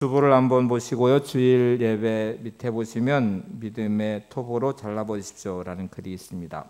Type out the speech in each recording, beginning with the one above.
주보를 한번 보시고요. 주일 예배 밑에 보시면 믿음의 톱으로 잘라보십시오 라는 글이 있습니다.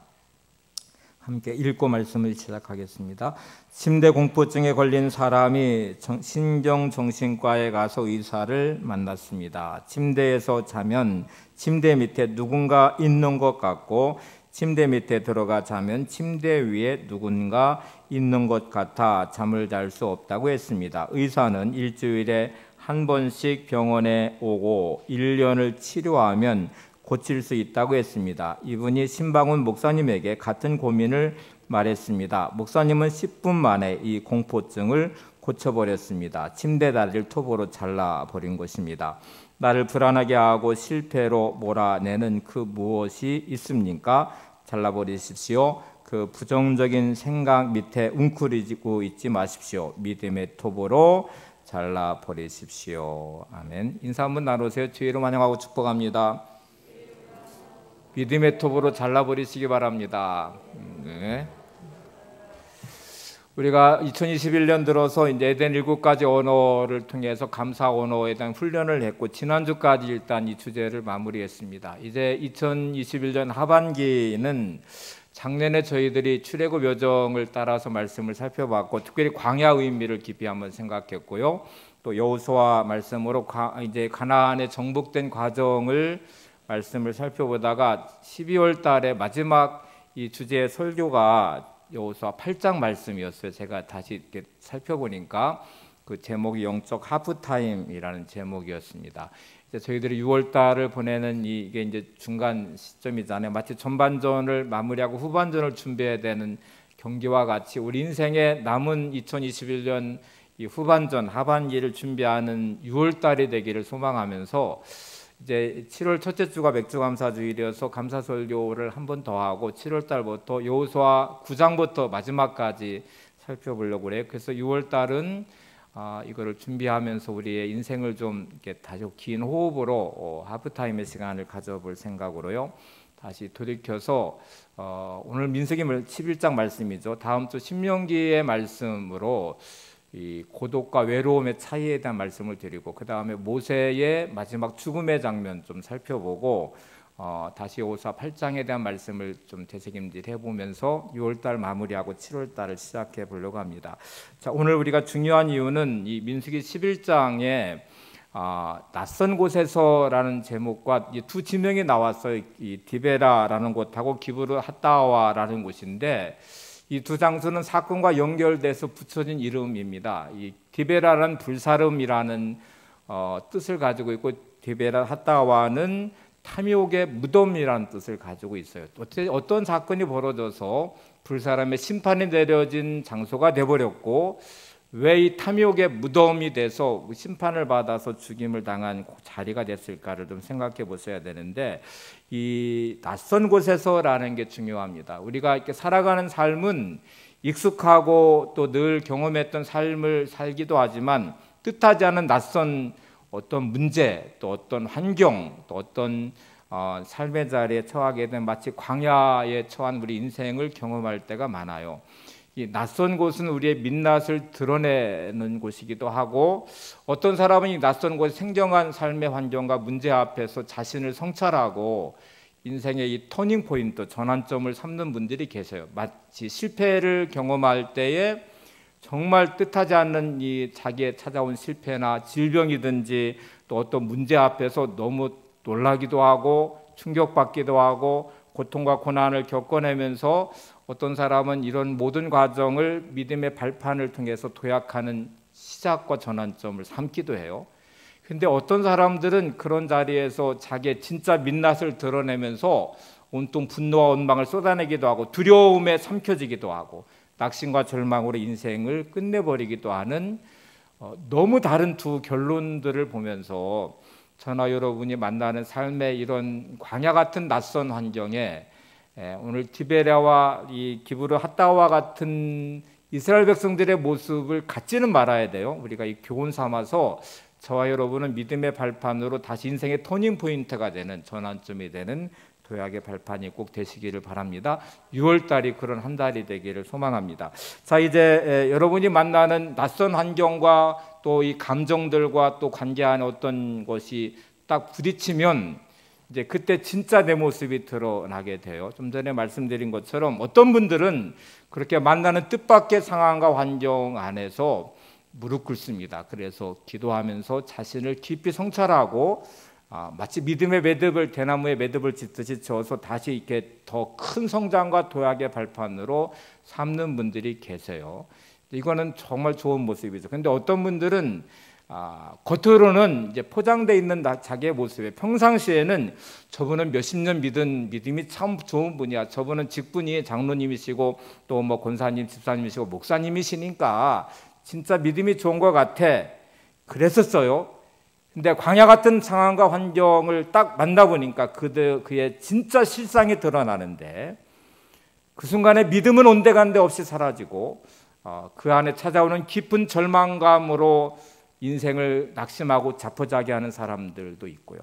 함께 읽고 말씀을 시작하겠습니다. 침대 공포증에 걸린 사람이 신경정신과에 가서 의사를 만났습니다. 침대에서 자면 침대 밑에 누군가 있는 것 같고, 침대 밑에 들어가 자면 침대 위에 누군가 있는 것 같아 잠을 잘 수 없다고 했습니다. 의사는 일주일에 한 번씩 병원에 오고 1년을 치료하면 고칠 수 있다고 했습니다. 이분이 신방훈 목사님에게 같은 고민을 말했습니다. 목사님은 10분 만에 이 공포증을 고쳐버렸습니다. 침대 다리를 톱으로 잘라버린 것입니다. 나를 불안하게 하고 실패로 몰아내는 그 무엇이 있습니까? 잘라버리십시오. 그 부정적인 생각 밑에 웅크리고 있지 마십시오. 믿음의 톱으로 잘라버리십시오. 아멘. 인사 한번 나누세요. 주의로 환영하고 축복합니다. 믿음의 톱으로 잘라버리시기 바랍니다. 네. 우리가 2021년 들어서 이제 에덴 7가지 언어를 통해서 감사 언어에 대한 훈련을 했고, 지난주까지 일단 이 주제를 마무리했습니다. 이제 2021년 하반기는 작년에 저희들이 출애굽 여정을 따라서 말씀을 살펴봤고, 특별히 광야 의미를 깊이 한번 생각했고요. 또 여호수아 말씀으로 이제 가나안에 정복된 과정을 말씀을 살펴보다가 12월 달에 마지막 이 주제의 설교가 여호수아 8장 말씀이었어요. 제가 다시 이렇게 살펴보니까 그 제목이 영적 하프타임이라는 제목이었습니다. 이제 저희들이 6월 달을 보내는 이게 이제 중간 시점이잖아요. 마치 전반전을 마무리하고 후반전을 준비해야 되는 경기와 같이 우리 인생의 남은 2021년 이 후반전 하반기를 준비하는 6월 달이 되기를 소망하면서 이제 7월 첫째 주가 맥주감사주일이어서 감사설교를 한 번 더 하고 7월 달부터 여호수아 9장부터 마지막까지 살펴보려고 그래요. 그래서 6월 달은 이거를 준비하면서 우리의 인생을 좀 이렇게 다시 긴 호흡으로 하프타임의 시간을 가져볼 생각으로요. 다시 돌이켜서 오늘 민수기 11장 말씀이죠. 다음 주 신명기의 말씀으로 이 고독과 외로움의 차이에 대한 말씀을 드리고, 그 다음에 모세의 마지막 죽음의 장면 좀 살펴보고, 다시 여호수아 8장에 대한 말씀을 좀 되새김질 해보면서 6월달 마무리하고 7월달을 시작해 보려고 합니다. 자, 오늘 우리가 중요한 이유는 이 민수기 11장에 낯선 곳에서라는 제목과 이 두 지명이 나왔어요. 이 디베라라는 곳하고 기브르 핫다와라는 곳인데, 이 두 장소는 사건과 연결돼서 붙여진 이름입니다. 이 디베라라는 불사름이라는 뜻을 가지고 있고, 디베라 핫다와는 탐욕의 무덤이라는 뜻을 가지고 있어요. 어떤 사건이 벌어져서 불사람의 심판이 내려진 장소가 되어버렸고, 왜 이 탐욕의 무덤이 돼서 심판을 받아서 죽임을 당한 자리가 됐을까를 좀 생각해 보셔야 되는데, 이 낯선 곳에서라는 게 중요합니다. 우리가 이렇게 살아가는 삶은 익숙하고 또 늘 경험했던 삶을 살기도 하지만, 뜻하지 않은 낯선 어떤 문제, 또 어떤 환경, 또 어떤 삶의 자리에 처하게 된 마치 광야에 처한 우리 인생을 경험할 때가 많아요. 이 낯선 곳은 우리의 민낯을 드러내는 곳이기도 하고, 어떤 사람은 이 낯선 곳 생경한 삶의 환경과 문제 앞에서 자신을 성찰하고 인생의 이 터닝 포인트, 전환점을 삼는 분들이 계세요. 마치 실패를 경험할 때에 정말 뜻하지 않는 이 자기의 찾아온 실패나 질병이든지 또 어떤 문제 앞에서 너무 놀라기도 하고 충격받기도 하고 고통과 고난을 겪어내면서, 어떤 사람은 이런 모든 과정을 믿음의 발판을 통해서 도약하는 시작과 전환점을 삼기도 해요. 근데 어떤 사람들은 그런 자리에서 자기의 진짜 민낯을 드러내면서 온통 분노와 원망을 쏟아내기도 하고 두려움에 삼켜지기도 하고 낙심과 절망으로 인생을 끝내버리기도 하는 너무 다른 두 결론들을 보면서 저나 여러분이 만나는 삶의 이런 광야 같은 낯선 환경에 오늘 디베라와 이 기브르 핫다와 같은 이스라엘 백성들의 모습을 갖지는 말아야 돼요. 우리가 이 교훈 삼아서 저와 여러분은 믿음의 발판으로 다시 인생의 터닝 포인트가 되는, 전환점이 되는 도약의 발판이 꼭 되시기를 바랍니다. 6월달이 그런 한 달이 되기를 소망합니다. 자, 이제 여러분이 만나는 낯선 환경과 또 이 감정들과 또 관계하는 어떤 것이 딱 부딪히면 이제 그때 진짜 내 모습이 드러나게 돼요. 좀 전에 말씀드린 것처럼 어떤 분들은 그렇게 만나는 뜻밖의 상황과 환경 안에서 무릎 꿇습니다. 그래서 기도하면서 자신을 깊이 성찰하고 마치 믿음의 매듭을 대나무에 매듭을 짓듯이 지어서 다시 이렇게 더 큰 성장과 도약의 발판으로 삼는 분들이 계세요. 이거는 정말 좋은 모습이죠. 그런데 어떤 분들은 겉으로는 이제 포장되어 있는 자기의 모습에 평상시에는 저분은 몇십 년 믿은 믿음이 참 좋은 분이야. 저분은 직분이 장로님이시고 또 뭐 권사님, 집사님이시고 목사님이시니까 진짜 믿음이 좋은 것 같아. 그랬었어요. 근데 광야 같은 상황과 환경을 딱 만나보니까 그의 진짜 실상이 드러나는데 그 순간에 믿음은 온데간데 없이 사라지고 그 안에 찾아오는 깊은 절망감으로 인생을 낙심하고 자포자기하는 사람들도 있고요.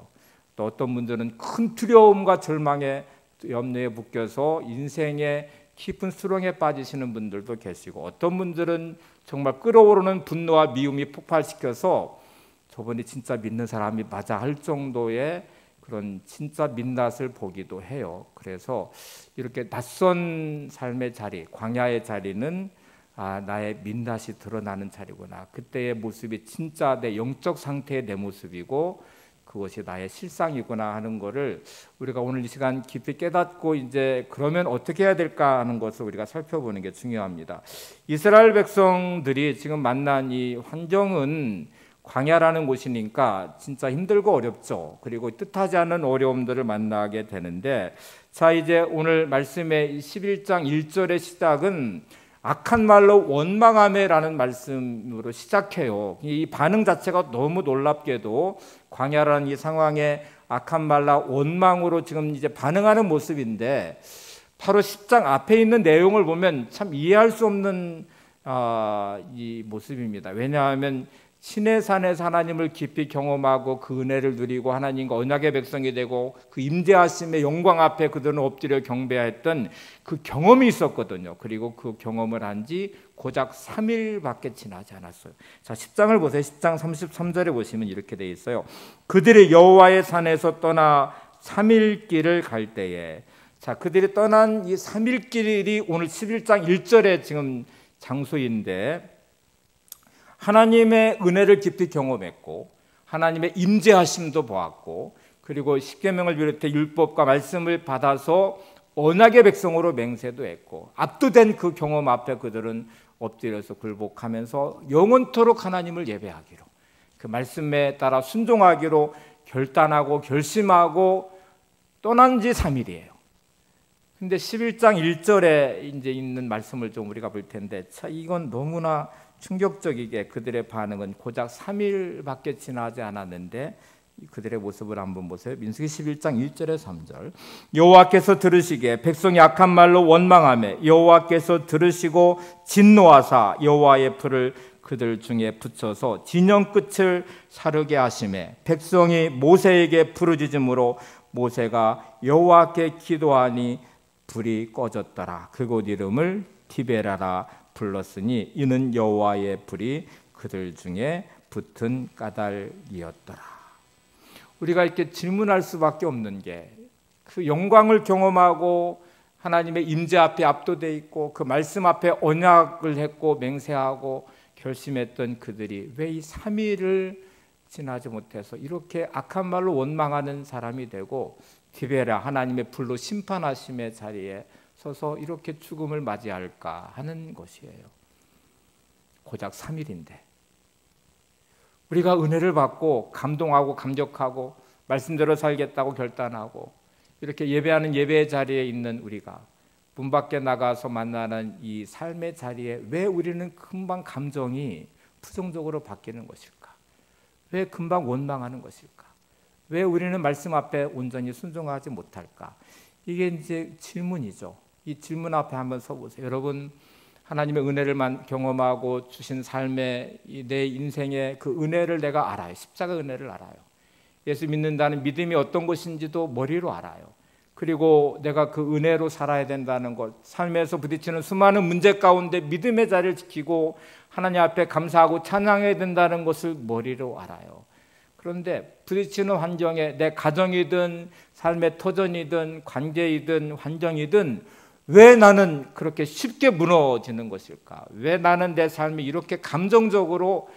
또 어떤 분들은 큰 두려움과 절망에 염려에 묶여서 인생의 깊은 수렁에 빠지시는 분들도 계시고 어떤 분들은 정말 끓어오르는 분노와 미움이 폭발시켜서 저분이 진짜 믿는 사람이 맞아 할 정도의 그런 진짜 민낯을 보기도 해요. 그래서 이렇게 낯선 삶의 자리, 광야의 자리는 나의 민낯이 드러나는 자리구나. 그때의 모습이 진짜 내 영적 상태의 내 모습이고 그것이 나의 실상이구나 하는 것을 우리가 오늘 이 시간 깊이 깨닫고 이제 그러면 어떻게 해야 될까 하는 것을 우리가 살펴보는 게 중요합니다. 이스라엘 백성들이 지금 만난 이 환경은 광야라는 곳이니까 진짜 힘들고 어렵죠. 그리고 뜻하지 않은 어려움들을 만나게 되는데 자 이제 오늘 말씀의 11장 1절의 시작은 악한 말로 원망하매라는 말씀으로 시작해요. 이 반응 자체가 너무 놀랍게도 광야라는 이 상황에 악한 말로 원망으로 지금 이제 반응하는 모습인데 바로 10장 앞에 있는 내용을 보면 참 이해할 수 없는 이 모습입니다. 왜냐하면 신의 산에서 하나님을 깊이 경험하고 그 은혜를 누리고 하나님과 언약의 백성이 되고 그 임재하심의 영광 앞에 그들은 엎드려 경배했던 그 경험이 있었거든요. 그리고 그 경험을 한 지 고작 3일밖에 지나지 않았어요. 자, 10장을 보세요. 10장 33절에 보시면 이렇게 돼 있어요. 그들이 여호와의 산에서 떠나 3일 길을 갈 때에 자, 그들이 떠난 이 3일 길이 오늘 11장 1절에 지금 장소인데 하나님의 은혜를 깊이 경험했고 하나님의 임재하심도 보았고 그리고 십계명을 비롯해 율법과 말씀을 받아서 언약의 백성으로 맹세도 했고 압도된 그 경험 앞에 그들은 엎드려서 굴복하면서 영원토록 하나님을 예배하기로 그 말씀에 따라 순종하기로 결단하고 결심하고 떠난 지 3일이에요. 근데 11장 1절에 이제 있는 말씀을 좀 우리가 볼 텐데 참 이건 너무나 충격적이게 그들의 반응은 고작 3일밖에 지나지 않았는데 그들의 모습을 한번 보세요. 민수기 11장 1절에 3절 여호와께서 들으시기에 백성이 악한 말로 원망하며 여호와께서 들으시고 진노하사 여호와의 불을 그들 중에 붙여서 진영 끝을 사르게 하시매 백성이 모세에게 부르짖음으로 모세가 여호와께 기도하니 불이 꺼졌더라. 그곳 이름을 디베라라 불렀으니 이는 여호와의 불이 그들 중에 붙은 까닭이었더라. 우리가 이렇게 질문할 수밖에 없는 게 그 영광을 경험하고 하나님의 임재 앞에 압도돼 있고 그 말씀 앞에 언약을 했고 맹세하고 결심했던 그들이 왜 이 3일을 지나지 못해서 이렇게 악한 말로 원망하는 사람이 되고 디베라 하나님의 불로 심판하심의 자리에 서서 이렇게 죽음을 맞이할까 하는 것이에요. 고작 3일인데 우리가 은혜를 받고 감동하고 감격하고 말씀대로 살겠다고 결단하고 이렇게 예배하는 예배의 자리에 있는 우리가 문 밖에 나가서 만나는 이 삶의 자리에 왜 우리는 금방 감정이 부정적으로 바뀌는 것일까? 왜 금방 원망하는 것일까? 왜 우리는 말씀 앞에 온전히 순종하지 못할까? 이게 이제 질문이죠. 이 질문 앞에 한번 서보세요. 여러분 하나님의 은혜를 경험하고 주신 삶의 내 인생의 그 은혜를 내가 알아요. 십자가 은혜를 알아요. 예수 믿는다는 믿음이 어떤 것인지도 머리로 알아요. 그리고 내가 그 은혜로 살아야 된다는 것, 삶에서 부딪히는 수많은 문제 가운데 믿음의 자리를 지키고 하나님 앞에 감사하고 찬양해야 된다는 것을 머리로 알아요. 그런데 부딪히는 환경에 내 가정이든 삶의 터전이든 관계이든 환경이든 왜 나는 그렇게 쉽게 무너지는 것일까? 왜 나는 내 삶이 이렇게 감정적으로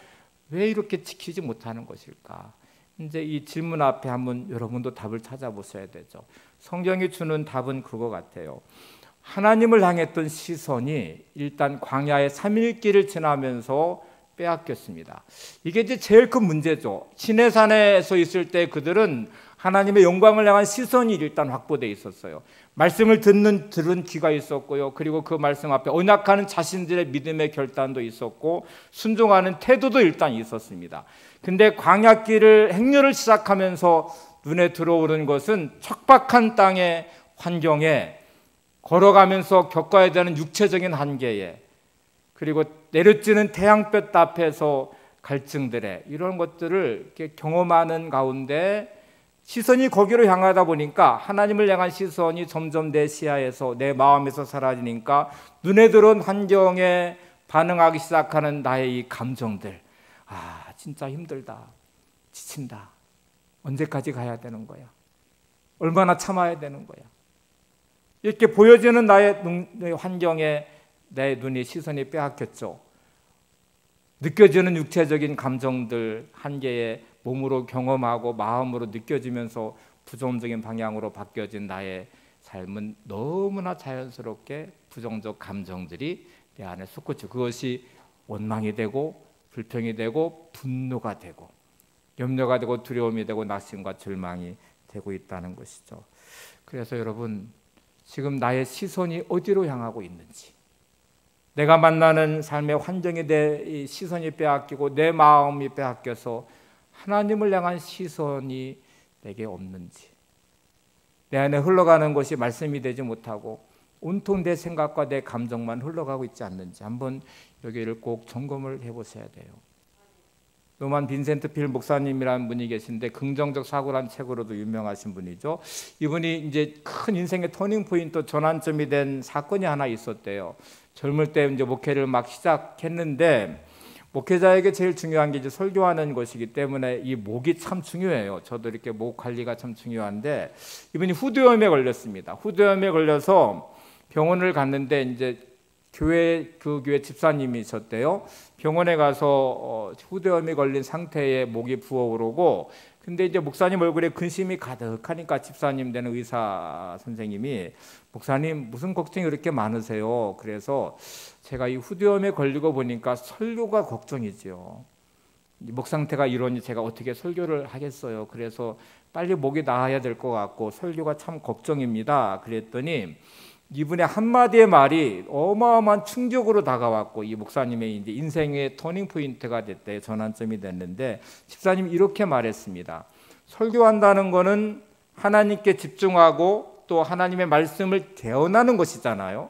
왜 이렇게 지키지 못하는 것일까? 이제 이 질문 앞에 한번 여러분도 답을 찾아보셔야 되죠. 성경이 주는 답은 그거 같아요. 하나님을 향했던 시선이 일단 광야의 3일길을 지나면서 빼앗겼습니다. 이게 이제 제일 큰 문제죠. 시내산에서 있을 때 그들은 하나님의 영광을 향한 시선이 일단 확보되어 있었어요. 말씀을 들은 귀가 있었고요. 그리고 그 말씀 앞에 언약하는 자신들의 믿음의 결단도 있었고 순종하는 태도도 일단 있었습니다. 근데 광야길을 행렬을 시작하면서 눈에 들어오는 것은 척박한 땅의 환경에 걸어가면서 겪어야 되는 육체적인 한계에 그리고 내려지는 태양볕 앞에서 갈증들에 이런 것들을 이렇게 경험하는 가운데 시선이 거기로 향하다 보니까 하나님을 향한 시선이 점점 내 시야에서 내 마음에서 사라지니까 눈에 들어온 환경에 반응하기 시작하는 나의 이 감정들, 아 진짜 힘들다, 지친다, 언제까지 가야 되는 거야, 얼마나 참아야 되는 거야, 이렇게 보여지는 나의 환경에 내 눈이 시선이 빼앗겼죠. 느껴지는 육체적인 감정들 한계에 몸으로 경험하고 마음으로 느껴지면서 부정적인 방향으로 바뀌어진 나의 삶은 너무나 자연스럽게 부정적 감정들이 내 안에 솟구쳐 그것이 원망이 되고 불평이 되고 분노가 되고 염려가 되고 두려움이 되고 낙심과 절망이 되고 있다는 것이죠. 그래서 여러분 지금 나의 시선이 어디로 향하고 있는지, 내가 만나는 삶의 환경에 내 시선이 빼앗기고 내 마음이 빼앗겨서 하나님을 향한 시선이 내게 없는지, 내 안에 흘러가는 것이 말씀이 되지 못하고 온통 내 생각과 내 감정만 흘러가고 있지 않는지 한번 여기를 꼭 점검을 해보셔야 돼요. 노만 빈센트 필 목사님이라는 분이 계신데 긍정적 사고라는 책으로도 유명하신 분이죠. 이분이 이제 큰 인생의 터닝 포인트 전환점이 된 사건이 하나 있었대요. 젊을 때 이제 목회를 막 시작했는데 목회자에게 제일 중요한 게 이제 설교하는 것이기 때문에 이 목이 참 중요해요. 저도 이렇게 목 관리가 참 중요한데 이분이 후두염에 걸렸습니다. 후두염에 걸려서 병원을 갔는데 이제 그 교회 집사님이셨대요. 병원에 가서 후두염이 걸린 상태에 목이 부어오르고 근데 이제 목사님 얼굴에 근심이 가득하니까 집사님 되는 의사 선생님이 목사님 무슨 걱정이 그렇게 많으세요? 그래서 제가 이 후두염에 걸리고 보니까 설교가 걱정이죠. 목 상태가 이러니 제가 어떻게 설교를 하겠어요? 그래서 빨리 목이 나아야 될 것 같고 설교가 참 걱정입니다. 그랬더니 이분의 한마디의 말이 어마어마한 충격으로 다가왔고 이 목사님의 이제 인생의 터닝 포인트가 됐대, 전환점이 됐는데 집사님이 이렇게 말했습니다. 설교한다는 것은 하나님께 집중하고 또 하나님의 말씀을 대언하는 것이잖아요.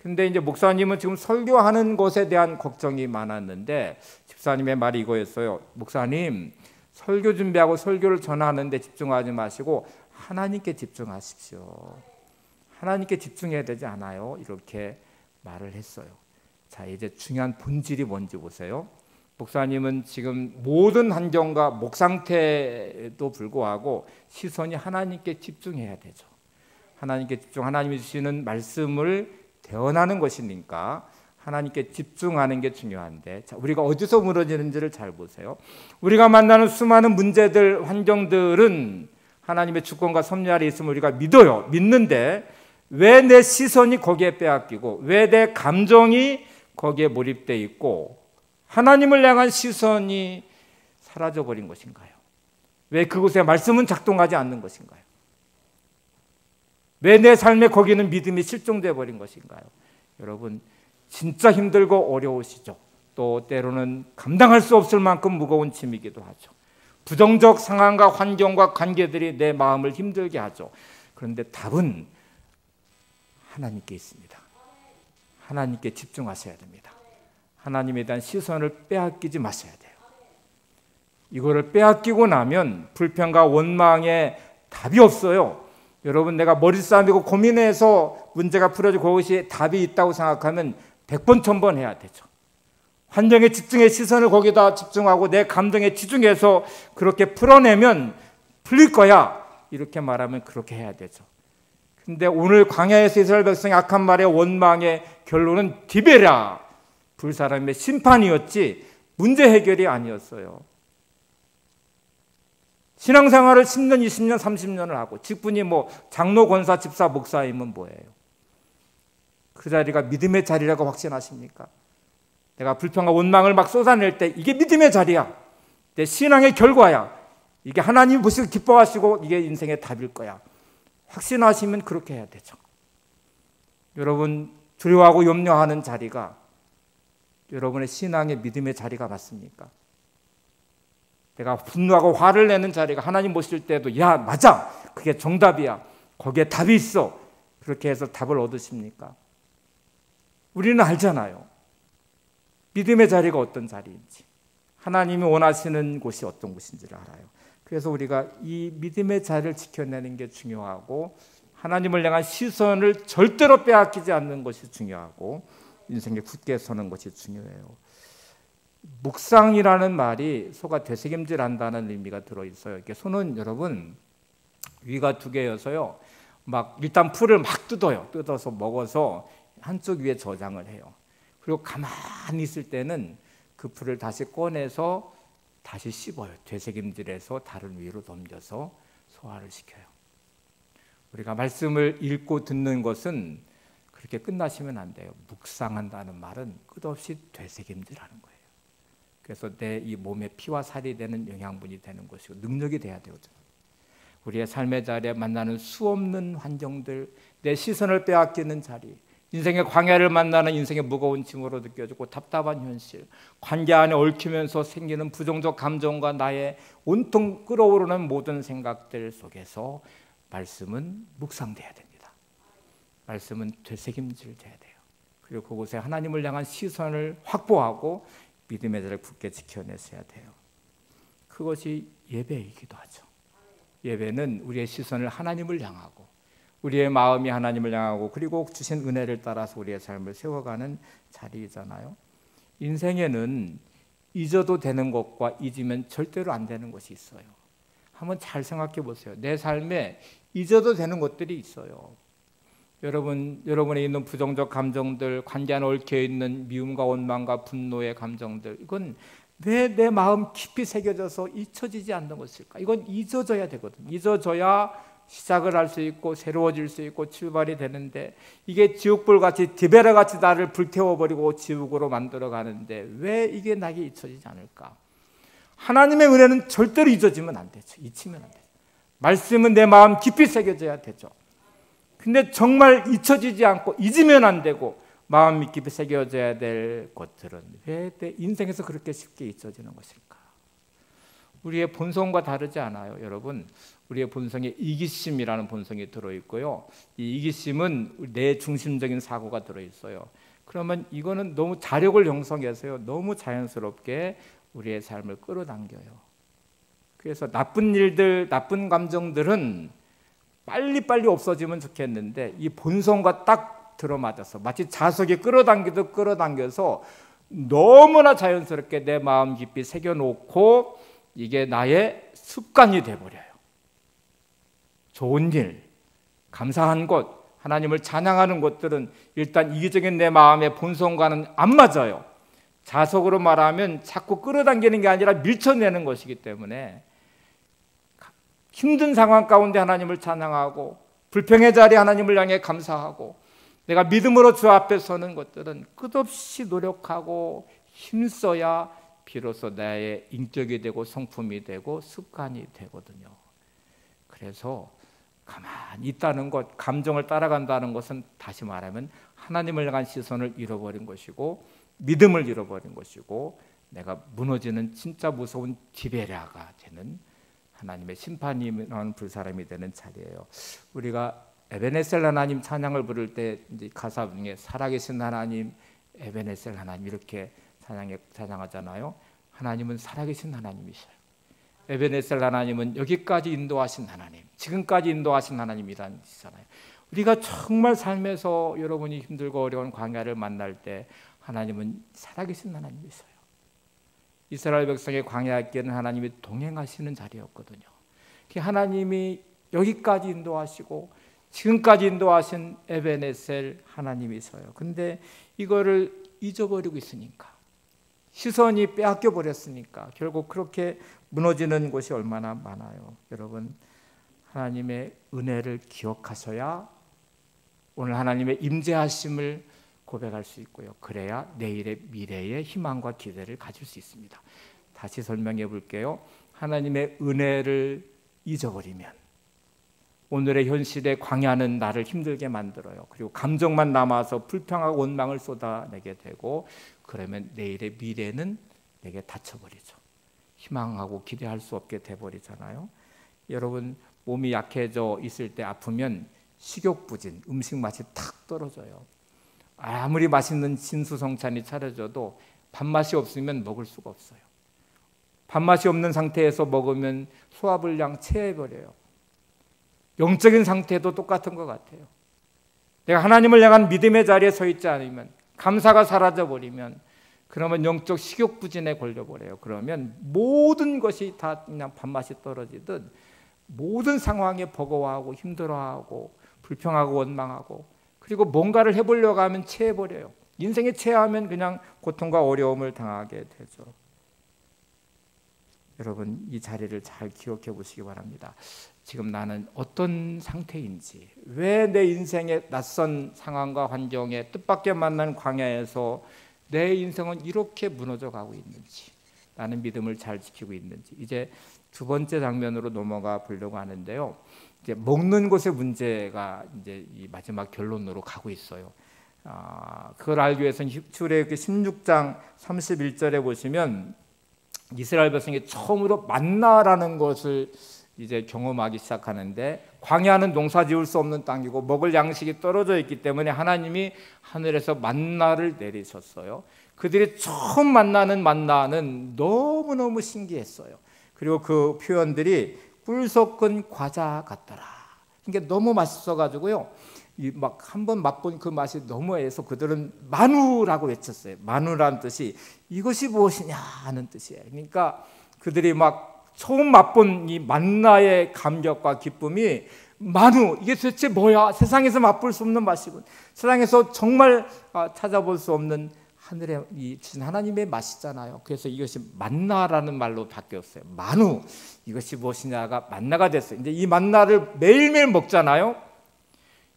근데 이제 목사님은 지금 설교하는 것에 대한 걱정이 많았는데 집사님의 말이 이거였어요. 목사님, 설교 준비하고 설교를 전하는데 집중하지 마시고 하나님께 집중하십시오. 하나님께 집중해야 되지 않아요? 이렇게 말을 했어요. 자, 이제 중요한 본질이 뭔지 보세요. 목사님은 지금 모든 환경과 목 상태에도 불구하고 시선이 하나님께 집중해야 되죠. 하나님께 집중, 하나님이 주시는 말씀을 대언하는 것이니까 하나님께 집중하는 게 중요한데, 자, 우리가 어디서 무너지는지를 잘 보세요. 우리가 만나는 수많은 문제들, 환경들은 하나님의 주권과 섭리 아래 있음을 우리가 믿어요. 믿는데 왜 내 시선이 거기에 빼앗기고 왜 내 감정이 거기에 몰입되어 있고 하나님을 향한 시선이 사라져버린 것인가요? 왜 그곳에 말씀은 작동하지 않는 것인가요? 왜 내 삶에 거기는 믿음이 실종되어 버린 것인가요? 여러분 진짜 힘들고 어려우시죠. 또 때로는 감당할 수 없을 만큼 무거운 짐이기도 하죠. 부정적 상황과 환경과 관계들이 내 마음을 힘들게 하죠. 그런데 답은 하나님께 있습니다. 하나님께 집중하셔야 됩니다. 하나님에 대한 시선을 빼앗기지 마셔야 돼요. 이거를 빼앗기고 나면 불평과 원망에 답이 없어요. 여러분, 내가 머리 싸매고 고민해서 문제가 풀어지고 그것이 답이 있다고 생각하면 100번 1000번 해야 되죠. 환경에 집중해 시선을 거기다 집중하고 내 감정에 집중해서 그렇게 풀어내면 풀릴 거야, 이렇게 말하면 그렇게 해야 되죠. 근데 오늘 광야에서 이스라엘 백성의 악한 말의 원망의 결론은 디베라, 불사람의 심판이었지 문제 해결이 아니었어요. 신앙생활을 10년, 20년, 30년을 하고 직분이 뭐 장로, 권사, 집사, 목사이면 뭐예요? 그 자리가 믿음의 자리라고 확신하십니까? 내가 불평과 원망을 막 쏟아낼 때 이게 믿음의 자리야, 내 신앙의 결과야, 이게 하나님 보시고 기뻐하시고 이게 인생의 답일 거야, 확신하시면 그렇게 해야 되죠. 여러분, 두려워하고 염려하는 자리가 여러분의 신앙의 믿음의 자리가 맞습니까? 내가 분노하고 화를 내는 자리가 하나님 보실 때도 야 맞아, 그게 정답이야, 거기에 답이 있어, 그렇게 해서 답을 얻으십니까? 우리는 알잖아요. 믿음의 자리가 어떤 자리인지, 하나님이 원하시는 곳이 어떤 곳인지를 알아요. 그래서 우리가 이 믿음의 자리를 지켜내는 게 중요하고, 하나님을 향한 시선을 절대로 빼앗기지 않는 것이 중요하고, 인생에 굳게 서는 것이 중요해요. 묵상이라는 말이 소가 되새김질한다는 의미가 들어있어요. 이게 소는 여러분 위가 2개여서요, 막 일단 풀을 막 뜯어서 먹어서 한쪽 위에 저장을 해요. 그리고 가만히 있을 때는 그 풀을 다시 꺼내서 다시 씹어요. 되새김질해서 다른 위로 넘겨서 소화를 시켜요. 우리가 말씀을 읽고 듣는 것은 그렇게 끝나시면 안 돼요. 묵상한다는 말은 끝없이 되새김질하는 거예요. 그래서 내 이 몸에 피와 살이 되는 영양분이 되는 것이고 능력이 돼야 되거든요. 우리의 삶의 자리에 만나는 수없는 환경들, 내 시선을 빼앗기는 자리, 인생의 광야를 만나는 인생의 무거운 짐으로 느껴지고 답답한 현실, 관계 안에 얽히면서 생기는 부정적 감정과 나의 온통 끓어오르는 모든 생각들 속에서 말씀은 묵상돼야 됩니다. 말씀은 되새김질돼야 돼요. 그리고 그곳에 하나님을 향한 시선을 확보하고 믿음의 자리를 굳게 지켜내셔야 돼요. 그것이 예배이기도 하죠. 예배는 우리의 시선을 하나님을 향하고 우리의 마음이 하나님을 향하고 그리고 주신 은혜를 따라서 우리의 삶을 세워가는 자리이잖아요. 인생에는 잊어도 되는 것과 잊으면 절대로 안 되는 것이 있어요. 한번 잘 생각해 보세요. 내 삶에 잊어도 되는 것들이 있어요. 여러분에 있는 부정적 감정들, 관계 안에 얽혀 있는 미움과 원망과 분노의 감정들, 이건 왜 내 마음 깊이 새겨져서 잊혀지지 않는 것일까? 이건 잊어져야 되거든요. 잊어져야 시작을 할 수 있고 새로워질 수 있고 출발이 되는데, 이게 지옥불같이 디베라같이 나를 불태워버리고 지옥으로 만들어 가는데 왜 이게 나에게 잊혀지지 않을까? 하나님의 은혜는 절대로 잊어지면 안 되죠. 잊히면 안 되죠. 말씀은 내 마음 깊이 새겨져야 되죠. 근데 정말 잊혀지지 않고 잊으면 안 되고 마음 깊이 새겨져야 될 것들은 왜 내 인생에서 그렇게 쉽게 잊혀지는 것일까? 우리의 본성과 다르지 않아요. 여러분, 우리의 본성에 이기심이라는 본성이 들어있고요, 이 이기심은 내 중심적인 사고가 들어있어요. 그러면 이거는 너무 자력을 형성해서요, 너무 자연스럽게 우리의 삶을 끌어당겨요. 그래서 나쁜 일들, 나쁜 감정들은 빨리빨리 없어지면 좋겠는데 이 본성과 딱 들어맞아서 마치 자석이 끌어당기듯 끌어당겨서 너무나 자연스럽게 내 마음 깊이 새겨놓고 이게 나의 습관이 돼버려요. 좋은 일, 감사한 것, 하나님을 찬양하는 것들은 일단 이기적인 내 마음의 본성과는 안 맞아요. 자석으로 말하면 자꾸 끌어당기는 게 아니라 밀쳐내는 것이기 때문에 힘든 상황 가운데 하나님을 찬양하고 불평의 자리에 하나님을 향해 감사하고 내가 믿음으로 주 앞에 서는 것들은 끝없이 노력하고 힘써야 비로소 나의 인격이 되고 성품이 되고 습관이 되거든요. 그래서 가만히 있다는 것, 감정을 따라간다는 것은 다시 말하면 하나님을 향한 시선을 잃어버린 것이고 믿음을 잃어버린 것이고 내가 무너지는 진짜 무서운 디베라가 되는 하나님의 심판이라는 불사람이 되는 자리예요. 우리가 에베네셀 하나님 찬양을 부를 때 이제 가사 중에 살아계신 하나님, 에베네셀 하나님 이렇게 찬양하잖아요. 하나님은 살아계신 하나님이셔요. 에베네셀 하나님은 여기까지 인도하신 하나님, 지금까지 인도하신 하나님이라는 뜻이잖아요. 우리가 정말 삶에서 여러분이 힘들고 어려운 광야를 만날 때 하나님은 살아계신 하나님이세요. 이스라엘 백성의 광야길은 하나님이 동행하시는 자리였거든요. 하나님이 여기까지 인도하시고 지금까지 인도하신 에베네셀 하나님이세요. 근데 이거를 잊어버리고 있으니까, 시선이 빼앗겨 버렸으니까 결국 그렇게 무너지는 곳이 얼마나 많아요. 여러분, 하나님의 은혜를 기억하셔야 오늘 하나님의 임재하심을 고백할 수 있고요. 그래야 내일의 미래의 희망과 기대를 가질 수 있습니다. 다시 설명해 볼게요. 하나님의 은혜를 잊어버리면 오늘의 현실의 광야는 나를 힘들게 만들어요. 그리고 감정만 남아서 불평하고 원망을 쏟아내게 되고, 그러면 내일의 미래는 내게 닫혀버리죠. 희망하고 기대할 수 없게 돼버리잖아요. 여러분, 몸이 약해져 있을 때 아프면 식욕부진, 음식 맛이 탁 떨어져요. 아무리 맛있는 진수성찬이 차려져도 밥맛이 없으면 먹을 수가 없어요. 밥맛이 없는 상태에서 먹으면 소화불량 체해버려요. 영적인 상태도 똑같은 것 같아요. 내가 하나님을 향한 믿음의 자리에 서 있지 않으면, 감사가 사라져버리면, 그러면 영적 식욕부진에 걸려버려요. 그러면 모든 것이 다 그냥 밥맛이 떨어지듯 모든 상황에 버거워하고 힘들어하고 불평하고 원망하고, 그리고 뭔가를 해보려고 하면 체해버려요. 인생에 체하면 그냥 고통과 어려움을 당하게 되죠. 여러분, 이 자리를 잘 기억해 보시기 바랍니다. 지금 나는 어떤 상태인지, 왜 내 인생의 낯선 상황과 환경에 뜻밖의 만난 광야에서 내 인생은 이렇게 무너져 가고 있는지, 나는 믿음을 잘 지키고 있는지. 이제 두 번째 장면으로 넘어가 보려고 하는데요. 이제 먹는 것의 문제가 이제 이 마지막 결론으로 가고 있어요. 그걸 알기 위해서는 출애굽기 16장 31절에 보시면 이스라엘 백성이 처음으로 만나라는 것을 이제 경험하기 시작하는데, 광야는 농사 지을 수 없는 땅이고 먹을 양식이 떨어져 있기 때문에 하나님이 하늘에서 만나를 내리셨어요. 그들이 처음 만나는 만나는 너무너무 신기했어요. 그리고 그 표현들이 꿀 섞은 과자 같더라. 이게 너무 맛있어가지고요, 막 한번 맛본 그 맛이 너무 해서 그들은 마누라고 외쳤어요. 마누라는 뜻이 이것이 무엇이냐 하는 뜻이에요. 그러니까 그들이 막 처음 맛본 이 만나의 감격과 기쁨이, 마누, 이게 도대체 뭐야? 세상에서 맛볼 수 없는 맛이군. 세상에서 정말 찾아볼 수 없는 하늘의 이 하나님의 맛이잖아요. 그래서 이것이 만나라는 말로 바뀌었어요. 마누, 이것이 무엇이냐가 만나가 됐어요. 이제 이 만나를 매일매일 먹잖아요.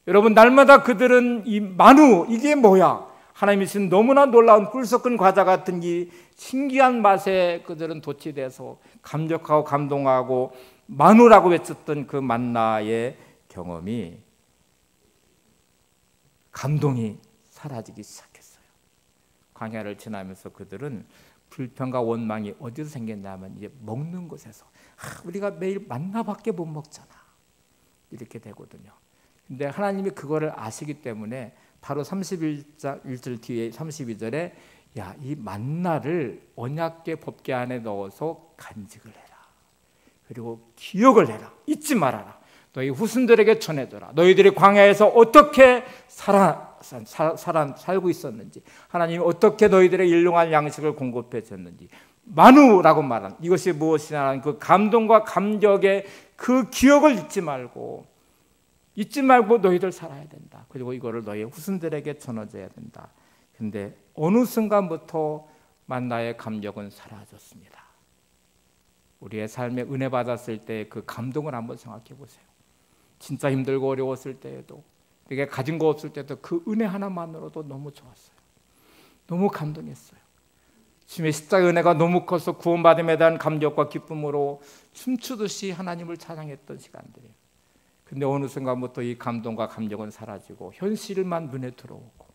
여러분, 날마다 그들은 이 마누, 이게 뭐야? 하나님이 주신 너무나 놀라운 꿀 섞은 과자 같은 이 신기한 맛에 그들은 도취돼서 감격하고 감동하고 마누라고 외쳤던 그 만나의 경험이, 감동이 사라지기 시작했어요. 광야를 지나면서 그들은 불평과 원망이 어디서 생겼냐면 이제 먹는 곳에서, 우리가 매일 만나밖에 못 먹잖아, 이렇게 되거든요. 근데 하나님이 그거를 아시기 때문에 바로 31절 뒤에 32절에 야, 이 만나를 언약궤 법궤 안에 넣어서 간직을 해라. 그리고 기억을 해라. 잊지 말아라. 너희 후손들에게 전해줘라. 너희들이 광야에서 어떻게 살고 있었는지, 하나님이 어떻게 너희들의 일용할 양식을 공급해 줬는지, 마누라고 말한 이것이 무엇이냐는 그 감동과 감격의 그 기억을 잊지 말고 너희들 살아야 된다. 그리고 이거를 너희 후손들에게 전해줘야 된다. 근데 어느 순간부터 만나의 감격은 사라졌습니다. 우리의 삶에 은혜 받았을 때 그 감동을 한번 생각해 보세요. 진짜 힘들고 어려웠을 때에도, 내가 가진 거 없을 때도 그 은혜 하나만으로도 너무 좋았어요. 너무 감동했어요. 주님의 십자가의 은혜가 너무 커서 구원받음에 대한 감격과 기쁨으로 춤추듯이 하나님을 찬양했던 시간들이에요. 근데 어느 순간부터 이 감동과 감격은 사라지고 현실만 눈에 들어오고,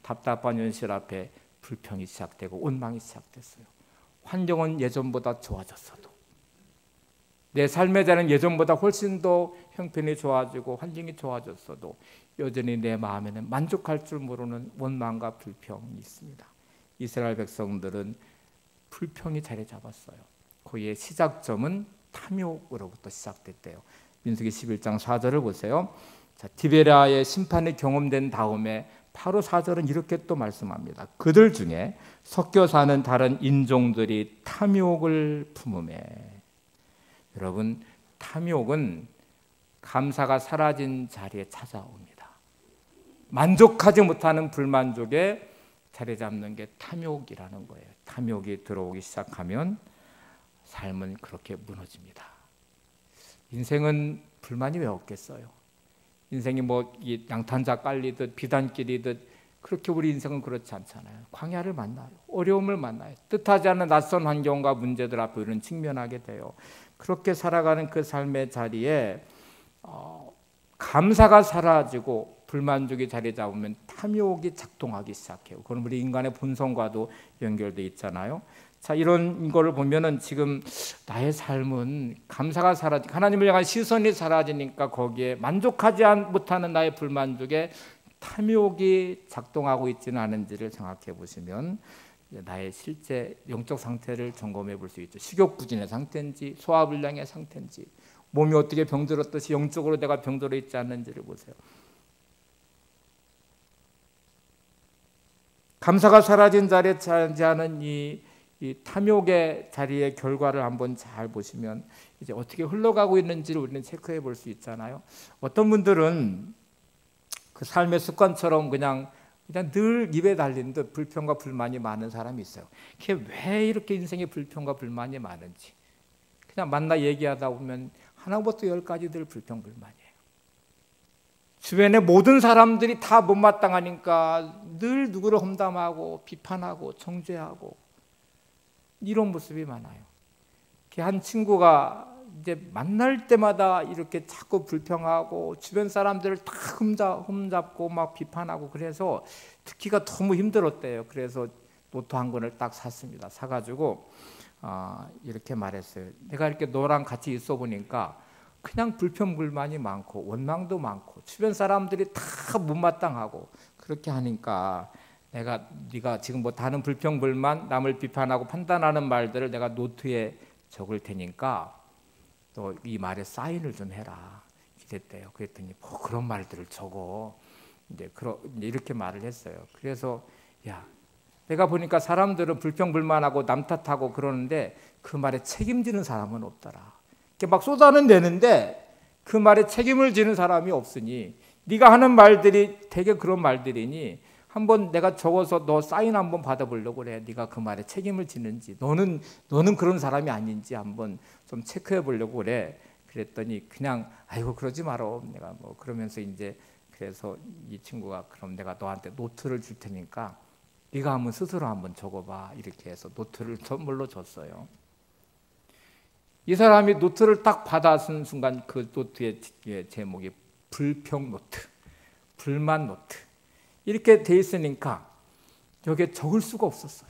답답한 현실 앞에 불평이 시작되고 원망이 시작됐어요. 환경은 예전보다 좋아졌어도, 내 삶에 대한 예전보다 훨씬 더 형편이 좋아지고 환경이 좋아졌어도 여전히 내 마음에는 만족할 줄 모르는 원망과 불평이 있습니다. 이스라엘 백성들은 불평이 자리 잡았어요. 그의 시작점은 탐욕으로부터 시작됐대요. 민수기 11장 4절을 보세요. 자, 디베라의 심판이 경험된 다음에 바로 4절은 이렇게 또 말씀합니다. 그들 중에 섞여 사는 다른 인종들이 탐욕을 품으매. 여러분, 탐욕은 감사가 사라진 자리에 찾아옵니다. 만족하지 못하는 불만족에 자리 잡는 게 탐욕이라는 거예요. 탐욕이 들어오기 시작하면 삶은 그렇게 무너집니다. 인생은 불만이 왜 없겠어요? 인생이 뭐 양탄자 깔리듯 비단길이듯 그렇게 우리 인생은 그렇지 않잖아요. 광야를 만나요. 어려움을 만나요. 뜻하지 않은 낯선 환경과 문제들 앞에 우리는 직면하게 돼요. 그렇게 살아가는 그 삶의 자리에 감사가 사라지고 불만족이 자리 잡으면 탐욕이 작동하기 시작해요. 그건 우리 인간의 본성과도 연결돼 있잖아요. 자, 이런 거를 보면은 지금 나의 삶은 감사가 사라지, 하나님을 향한 시선이 사라지니까 거기에 만족하지 못하는 나의 불만족에 탐욕이 작동하고 있지는 않은지를 생각해 보시면 나의 실제 영적 상태를 점검해 볼 수 있죠. 식욕부진의 상태인지 소화불량의 상태인지 몸이 어떻게 병들었듯이 영적으로 내가 병들어 있지 않는지를 보세요. 감사가 사라진 자리에 차지하는 이 탐욕의 자리의 결과를 한번 잘 보시면 이제 어떻게 흘러가고 있는지를 우리는 체크해 볼 수 있잖아요. 어떤 분들은 그 삶의 습관처럼 그냥 늘 입에 달린 듯 불평과 불만이 많은 사람이 있어요. 그게 왜 이렇게 인생에 불평과 불만이 많은지 그냥 만나 얘기하다 보면 하나부터 열까지 늘 불평 불만이에요. 주변의 모든 사람들이 다 못마땅하니까 늘 누구를 험담하고 비판하고 정죄하고 이런 모습이 많아요. 한 친구가 이제 만날 때마다 이렇게 자꾸 불평하고 주변 사람들을 다 흠잡고 막 비판하고 그래서 듣기가 너무 힘들었대요. 그래서 노트 한 권을 딱 샀습니다. 사가지고 이렇게 말했어요. 내가 이렇게 너랑 같이 있어 보니까 그냥 불평불만이 많고 원망도 많고 주변 사람들이 다 못마땅하고 그렇게 하니까 네가 지금 뭐 다른 불평불만 남을 비판하고 판단하는 말들을 내가 노트에 적을 테니까 또 이 말에 사인을 좀 해라 이랬대요. 그랬더니 뭐 그런 말들을 적어 이제 이렇게 말을 했어요. 그래서 야 내가 보니까 사람들은 불평불만하고 남 탓하고 그러는데 그 말에 책임지는 사람은 없더라. 이렇게 막 쏟아내는데 그 말에 책임을 지는 사람이 없으니 네가 하는 말들이 되게 그런 말들이니 한번 내가 적어서 너 사인 한번 받아보려고 그래. 네가 그 말에 책임을 지는지 너는 그런 사람이 아닌지 한번 좀 체크해 보려고 그래. 그랬더니 그냥 아이고 그러지 말어. 내가 뭐 그러면서 이제 그래서 이 친구가 그럼 내가 너한테 노트를 줄 테니까 네가 한번 스스로 한번 적어봐. 이렇게 해서 노트를 선물로 줬어요. 이 사람이 노트를 딱 받아쓴 순간 그 노트의 제목이 불평 노트, 불만 노트 이렇게 돼 있으니까 여기에 적을 수가 없었어요.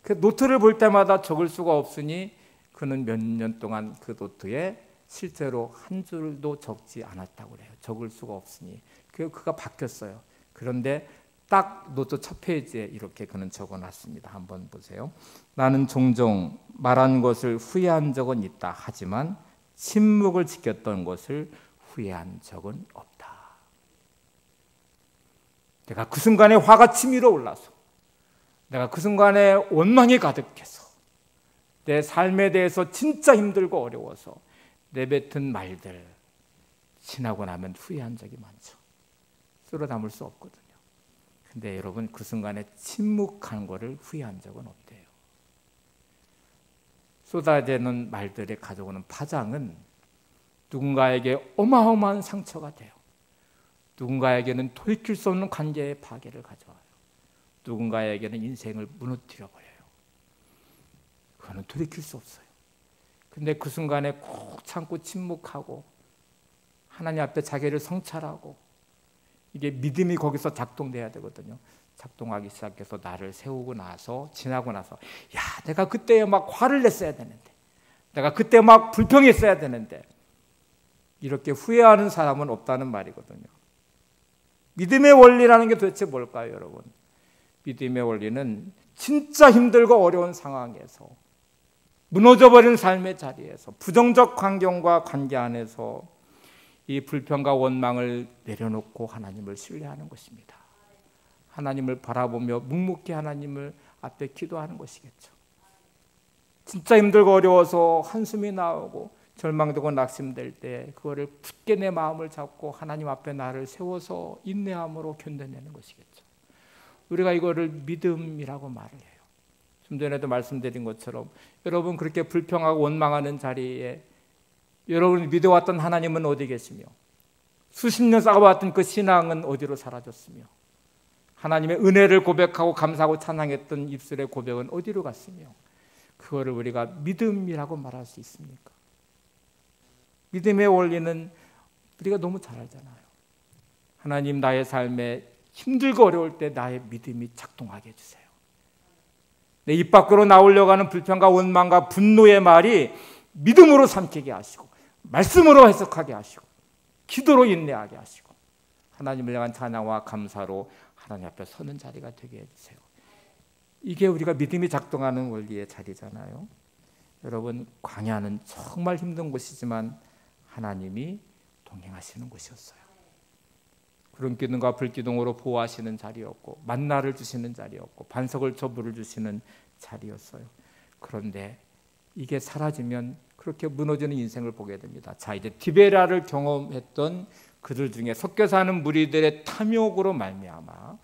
그 노트를 볼 때마다 적을 수가 없으니 그는 몇 년 동안 그 노트에 실제로 한 줄도 적지 않았다고 그래요. 적을 수가 없으니 그가 바뀌었어요. 그런데 딱 노트 첫 페이지에 이렇게 그는 적어놨습니다. 한번 보세요. 나는 종종 말한 것을 후회한 적은 있다. 하지만 침묵을 지켰던 것을 후회한 적은 없다. 내가 그 순간에 화가 치밀어 올라서 내가 그 순간에 원망이 가득해서 내 삶에 대해서 진짜 힘들고 어려워서 내뱉은 말들 지나고 나면 후회한 적이 많죠. 쓸어 담을 수 없거든요. 근데 여러분 그 순간에 침묵한 거를 후회한 적은 없대요. 쏟아지는 말들에 가져오는 파장은 누군가에게 어마어마한 상처가 돼요. 누군가에게는 돌이킬 수 없는 관계의 파괴를 가져와요. 누군가에게는 인생을 무너뜨려 버려요. 그거는 돌이킬 수 없어요. 근데 그 순간에 꼭 참고 침묵하고 하나님 앞에 자기를 성찰하고 이게 믿음이 거기서 작동돼야 되거든요. 작동하기 시작해서 나를 세우고 나서 지나고 나서 야 내가 그때 막 화를 냈어야 되는데 내가 그때 막 불평했어야 되는데 이렇게 후회하는 사람은 없다는 말이거든요. 믿음의 원리라는 게 도대체 뭘까요, 여러분? 믿음의 원리는 진짜 힘들고 어려운 상황에서 무너져버린 삶의 자리에서 부정적 환경과 관계 안에서 이 불평과 원망을 내려놓고 하나님을 신뢰하는 것입니다. 하나님을 바라보며 묵묵히 하나님을 앞에 기도하는 것이겠죠. 진짜 힘들고 어려워서 한숨이 나오고 절망되고 낙심될 때 그거를 굳게 내 마음을 잡고 하나님 앞에 나를 세워서 인내함으로 견뎌내는 것이겠죠. 우리가 이거를 믿음이라고 말을 해요. 좀 전에도 말씀드린 것처럼 여러분 그렇게 불평하고 원망하는 자리에 여러분이 믿어왔던 하나님은 어디 계시며 수십 년 쌓아왔던 그 신앙은 어디로 사라졌으며 하나님의 은혜를 고백하고 감사하고 찬양했던 입술의 고백은 어디로 갔으며 그거를 우리가 믿음이라고 말할 수 있습니까? 믿음의 원리는 우리가 너무 잘 알잖아요. 하나님 나의 삶에 힘들고 어려울 때 나의 믿음이 작동하게 해주세요. 내 입 밖으로 나오려고 하는 불평과 원망과 분노의 말이 믿음으로 삼키게 하시고 말씀으로 해석하게 하시고 기도로 인내하게 하시고 하나님을 향한 찬양과 감사로 하나님 앞에 서는 자리가 되게 해주세요. 이게 우리가 믿음이 작동하는 원리의 자리잖아요. 여러분 광야는 정말 힘든 곳이지만 하나님이 동행하시는 곳이었어요. 구름 기둥과 불 기둥으로 보호하시는 자리였고 만나를 주시는 자리였고 반석을 저물을 주시는 자리였어요. 그런데 이게 사라지면 그렇게 무너지는 인생을 보게 됩니다. 자, 이제 디베라를 경험했던 그들 중에 섞여 사는 무리들의 탐욕으로 말미암아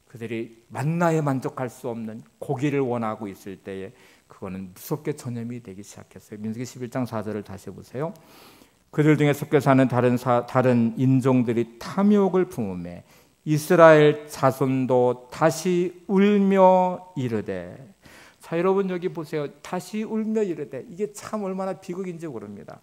그들이 만나에 만족할 수 없는 고기를 원하고 있을 때에 그거는 무섭게 전염이 되기 시작했어요. 민수기 11장 4절을 다시 보세요. 그들 중에 섞여 사는 다른 인종들이 탐욕을 품음에 이스라엘 자손도 다시 울며 이르되. 자, 여러분 여기 보세요. 다시 울며 이르되. 이게 참 얼마나 비극인지 모릅니다.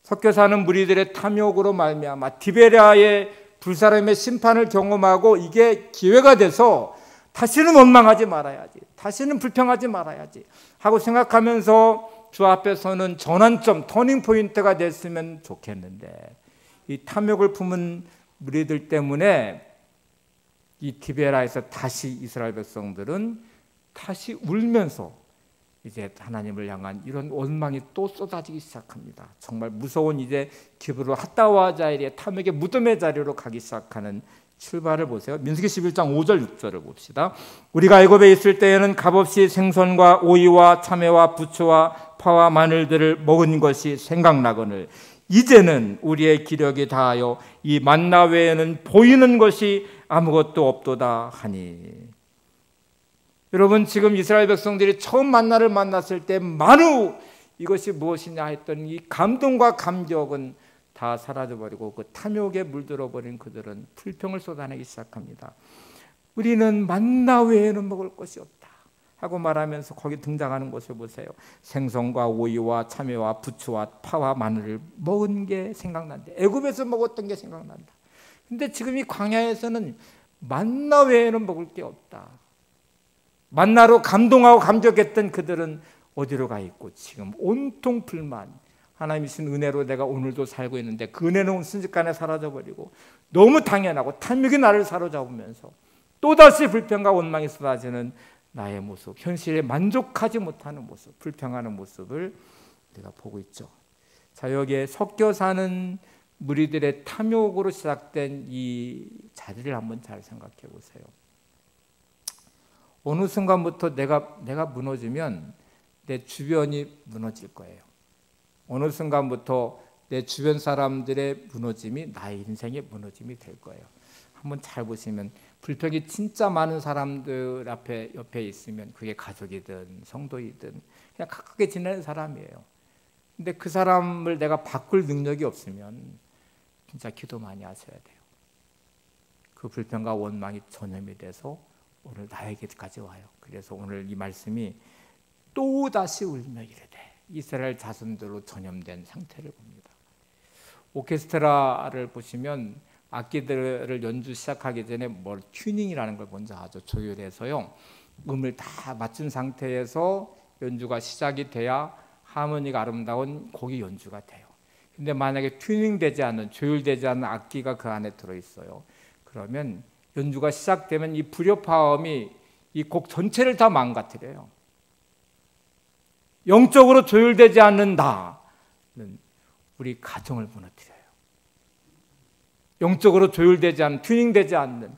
섞여 사는 무리들의 탐욕으로 말미암아 디베랴의 불사람의 심판을 경험하고 이게 기회가 돼서 다시는 원망하지 말아야지, 다시는 불평하지 말아야지 하고 생각하면서 주 앞에서는 전환점, 터닝포인트가 됐으면 좋겠는데 이 탐욕을 품은 무리들 때문에 이 디베라에서 다시 이스라엘 백성들은 다시 울면서 이제 하나님을 향한 이런 원망이 또 쏟아지기 시작합니다. 정말 무서운 이제 기브로 핫다와 자일의 탐욕의 무덤의 자리로 가기 시작하는 출발을 보세요. 민수기 11장 5절 6절을 봅시다. 우리가 애굽에 있을 때에는 값없이 생선과 오이와 참외와 부추와 파와 마늘들을 먹은 것이 생각나거늘 이제는 우리의 기력이 다하여 이 만나 외에는 보이는 것이 아무것도 없도다 하니. 여러분 지금 이스라엘 백성들이 처음 만나를 만났을 때 만우 이것이 무엇이냐 했던 이 감동과 감격은 다 사라져버리고 그 탐욕에 물들어버린 그들은 불평을 쏟아내기 시작합니다. 우리는 만나 외에는 먹을 것이 없다 하고 말하면서 거기 등장하는 것을 보세요. 생선과 오이와 참외와 부추와 파와 마늘을 먹은 게 생각난다. 애굽에서 먹었던 게 생각난다. 근데 지금 이 광야에서는 만나 외에는 먹을 게 없다. 만나로 감동하고 감격했던 그들은 어디로 가 있고 지금 온통 불만. 하나님이 주신 은혜로 내가 오늘도 살고 있는데 그 은혜는 순식간에 사라져버리고 너무 당연하고 탐욕이 나를 사로잡으면서 또다시 불평과 원망이 쏟아지는 나의 모습, 현실에 만족하지 못하는 모습, 불평하는 모습을 우리가 보고 있죠. 자, 여기에 섞여 사는 무리들의 탐욕으로 시작된 이 자리를 한번 잘 생각해 보세요. 어느 순간부터 내가 무너지면 내 주변이 무너질 거예요. 어느 순간부터 내 주변 사람들의 무너짐이 나의 인생의 무너짐이 될 거예요. 한번 잘 보시면 불평이 진짜 많은 사람들 옆에 있으면 그게 가족이든 성도이든 그냥 가깝게 지내는 사람이에요. 근데 그 사람을 내가 바꿀 능력이 없으면 진짜 기도 많이 하셔야 돼요. 그 불평과 원망이 전염이 돼서 오늘 나에게까지 와요. 그래서 오늘 이 말씀이 또다시 울며 이르되 이스라엘 자손들로 전염된 상태를 봅니다. 오케스트라를 보시면 악기들을 연주 시작하기 전에 뭘 튜닝이라는 걸 먼저 하죠. 조율해서요. 음을 다 맞춘 상태에서 연주가 시작이 돼야 하모니가 아름다운 곡이 연주가 돼요. 근데 만약에 튜닝되지 않은, 조율되지 않은 악기가 그 안에 들어있어요. 그러면 연주가 시작되면 이 불협화음이 이 곡 전체를 다 망가뜨려요. 영적으로 조율되지 않는 나는 우리 가정을 무너뜨려요. 영적으로 조율되지 않는, 튜닝되지 않는,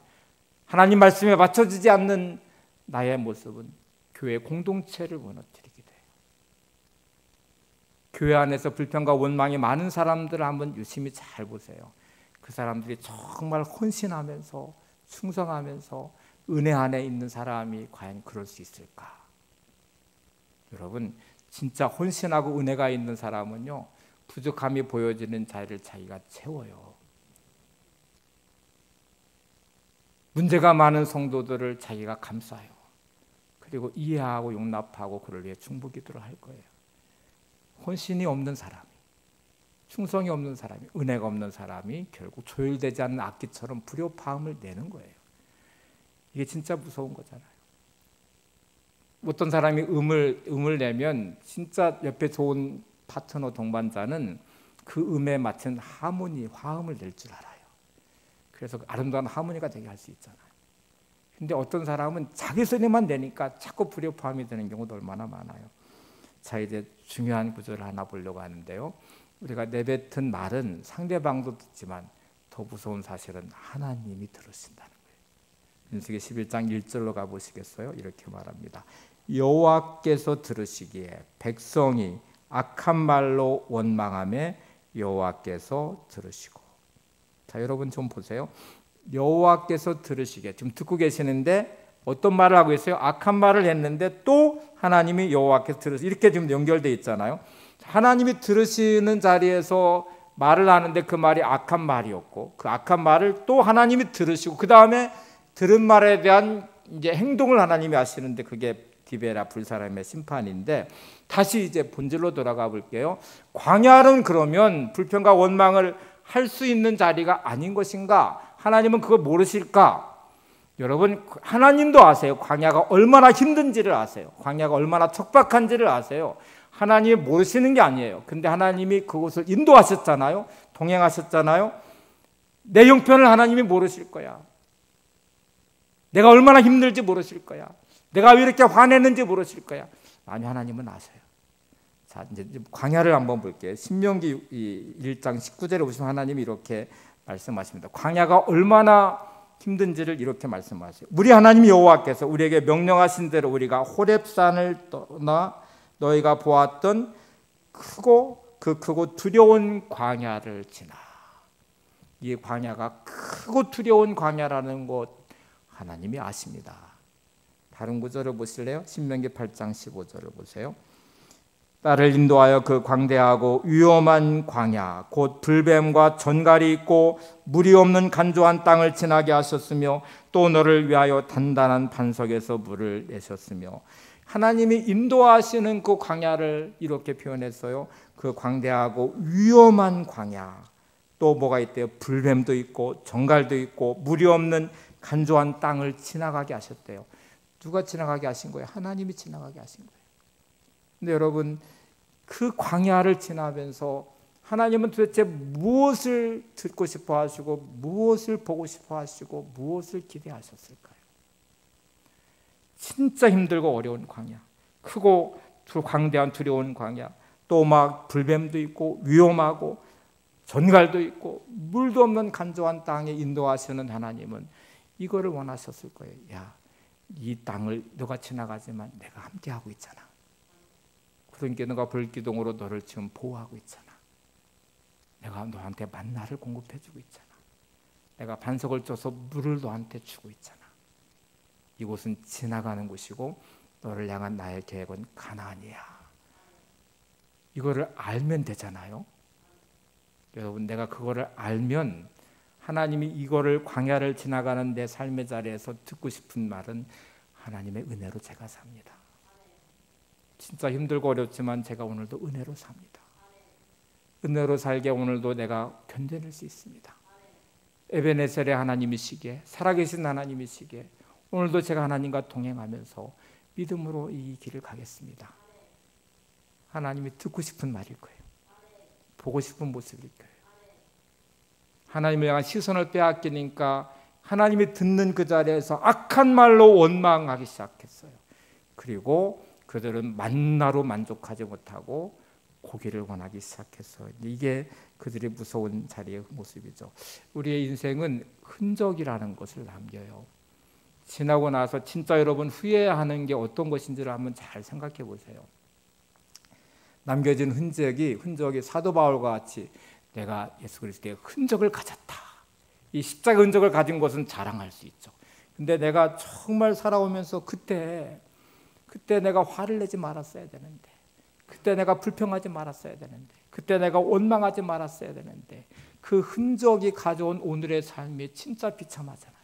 하나님 말씀에 맞춰지지 않는 나의 모습은 교회 공동체를 무너뜨리게 돼요. 교회 안에서 불평과 원망이 많은 사람들을 한번 유심히 잘 보세요. 그 사람들이 정말 헌신하면서 충성하면서 은혜 안에 있는 사람이 과연 그럴 수 있을까? 여러분, 진짜 헌신하고 은혜가 있는 사람은요, 부족함이 보여지는 자리를 자기가 채워요. 문제가 많은 성도들을 자기가 감싸요. 그리고 이해하고 용납하고 그를 위해 중보 기도를 할 거예요. 헌신이 없는 사람이, 충성이 없는 사람이, 은혜가 없는 사람이 결국 조율되지 않는 악기처럼 불효파음을 내는 거예요. 이게 진짜 무서운 거잖아요. 어떤 사람이 음을 내면 진짜 옆에 좋은 파트너 동반자는 그 음에 맞춘 하모니, 화음을 낼 줄 알아요. 그래서 아름다운 하모니가 되게 할 수 있잖아요. 근데 어떤 사람은 자기 소리만 내니까 자꾸 불협화음이 되는 경우도 얼마나 많아요. 자, 이제 중요한 구절을 하나 보려고 하는데요. 우리가 내뱉은 말은 상대방도 듣지만 더 무서운 사실은 하나님이 들으신다는 거예요. 민수기 11장 1절로 가보시겠어요? 이렇게 말합니다. 여호와께서 들으시기에 백성이 악한 말로 원망하며 여호와께서 들으시고. 자, 여러분 좀 보세요. 여호와께서 들으시기에, 지금 듣고 계시는데 어떤 말을 하고 있어요? 악한 말을 했는데 또 하나님이 여호와께서 들으시고, 이렇게 지금 연결되어 있잖아요. 하나님이 들으시는 자리에서 말을 하는데 그 말이 악한 말이었고, 그 악한 말을 또 하나님이 들으시고, 그 다음에 들은 말에 대한 이제 행동을 하나님이 하시는데, 그게 디베라 불사람의 심판인데, 다시 이제 본질로 돌아가 볼게요. 광야는 그러면 불평과 원망을 할 수 있는 자리가 아닌 것인가? 하나님은 그걸 모르실까? 여러분, 하나님도 아세요. 광야가 얼마나 힘든지를 아세요. 광야가 얼마나 척박한지를 아세요. 하나님이 모르시는 게 아니에요. 근데 하나님이 그곳을 인도하셨잖아요. 동행하셨잖아요. 내 형편을 하나님이 모르실 거야. 내가 얼마나 힘들지 모르실 거야. 내가 왜 이렇게 화냈는지 모르실 거야. 아니, 하나님은 아세요. 자, 이제 광야를 한번 볼게요. 신명기 1장 19절에 보시면 하나님이 이렇게 말씀하십니다. 광야가 얼마나 힘든지를 이렇게 말씀하세요. 우리 하나님 여호와께서 우리에게 명령하신 대로 우리가 호렙산을 떠나 너희가 보았던 크고 두려운 광야를 지나. 이 광야가 크고 두려운 광야라는 것 하나님이 아십니다. 다른 구절을 보실래요? 신명기 8장 15절을 보세요. 딸을 인도하여 그 광대하고 위험한 광야 곧 불뱀과 전갈이 있고 물이 없는 간조한 땅을 지나게 하셨으며 또 너를 위하여 단단한 반석에서 물을 내셨으며. 하나님이 인도하시는 그 광야를 이렇게 표현했어요. 그 광대하고 위험한 광야, 또 뭐가 있대요? 불뱀도 있고 전갈도 있고 물이 없는 간조한 땅을 지나가게 하셨대요. 누가 지나가게 하신 거예요? 하나님이 지나가게 하신 거예요. 근데 여러분, 그 광야를 지나면서 하나님은 도대체 무엇을 듣고 싶어 하시고 무엇을 보고 싶어 하시고 무엇을 기대하셨을까요? 진짜 힘들고 어려운 광야, 크고 광대한 두려운 광야, 또 막 불뱀도 있고 위험하고 전갈도 있고 물도 없는 간조한 땅에 인도하시는 하나님은 이거를 원하셨을 거예요. 야, 이 땅을 너가 지나가지만 내가 함께하고 있잖아. 그러니까 너가 불기둥으로 너를 지금 보호하고 있잖아. 내가 너한테 만나를 공급해주고 있잖아. 내가 반석을 쪄서 물을 너한테 주고 있잖아. 이곳은 지나가는 곳이고 너를 향한 나의 계획은 가나안이야. 이거를 알면 되잖아요. 여러분, 내가 그거를 알면 하나님이 이거를 광야를 지나가는 내 삶의 자리에서 듣고 싶은 말은 하나님의 은혜로 제가 삽니다. 진짜 힘들고 어렵지만 제가 오늘도 은혜로 삽니다. 은혜로 살게 오늘도 내가 견뎌낼 수 있습니다. 에베네셀의 하나님이시기에, 살아계신 하나님이시기에 오늘도 제가 하나님과 동행하면서 믿음으로 이 길을 가겠습니다. 하나님이 듣고 싶은 말일 거예요. 보고 싶은 모습일 거예요. 하나님을 향한 시선을 빼앗기니까 하나님이 듣는 그 자리에서 악한 말로 원망하기 시작했어요. 그리고 그들은 만나로 만족하지 못하고 고기를 원하기 시작해서 이게 그들의 무서운 자리의 모습이죠. 우리의 인생은 흔적이라는 것을 남겨요. 지나고 나서 진짜 여러분 후회하는 게 어떤 것인지를 한번 잘 생각해 보세요. 남겨진 흔적이 사도 바울과 같이 내가 예수 그리스도의 흔적을 가졌다. 이 십자가 흔적을 가진 것은 자랑할 수 있죠. 근데 내가 정말 살아오면서 그때 내가 화를 내지 말았어야 되는데, 그때 내가 불평하지 말았어야 되는데, 그때 내가 원망하지 말았어야 되는데, 그 흔적이 가져온 오늘의 삶이 진짜 비참하잖아요.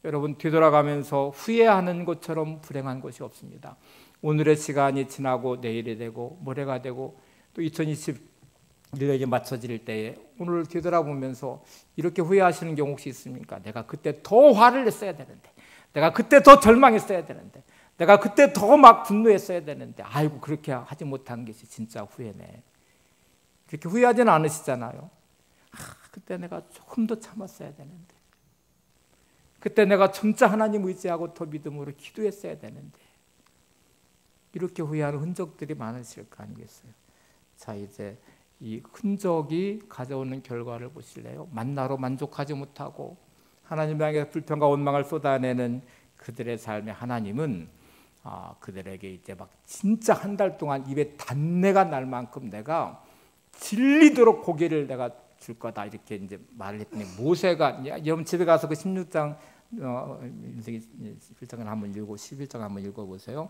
여러분 뒤돌아가면서 후회하는 것처럼 불행한 것이 없습니다. 오늘의 시간이 지나고 내일이 되고 모레가 되고 또 2021년이 맞춰질 때에 오늘 뒤돌아보면서 이렇게 후회하시는 경우 혹시 있습니까? 내가 그때 더 화를 냈어야 되는데, 내가 그때 더 절망했어야 되는데, 내가 그때 더 막 분노했어야 되는데, 아이고 그렇게 하지 못한 것이 진짜 후회네. 그렇게 후회하지는 않으시잖아요. 그때 내가 조금 더 참았어야 되는데, 그때 내가 진짜 하나님 의지하고 더 믿음으로 기도했어야 되는데, 이렇게 후회하는 흔적들이 많으실 거 아니겠어요? 자, 이제 이 흔적이 가져오는 결과를 보실래요? 만나로 만족하지 못하고 하나님 향해 불평과 원망을 쏟아내는 그들의 삶에 하나님은 그들에게 이제 막 진짜 한 달 동안 입에 단내가 날 만큼 내가 질리도록 고기를 내가 줄 거다 이렇게 이제 말을 했더니 모세가 여러분 집에 가서 그 16장 민수기 11장을 한번 읽고 11장 한번 읽어보세요.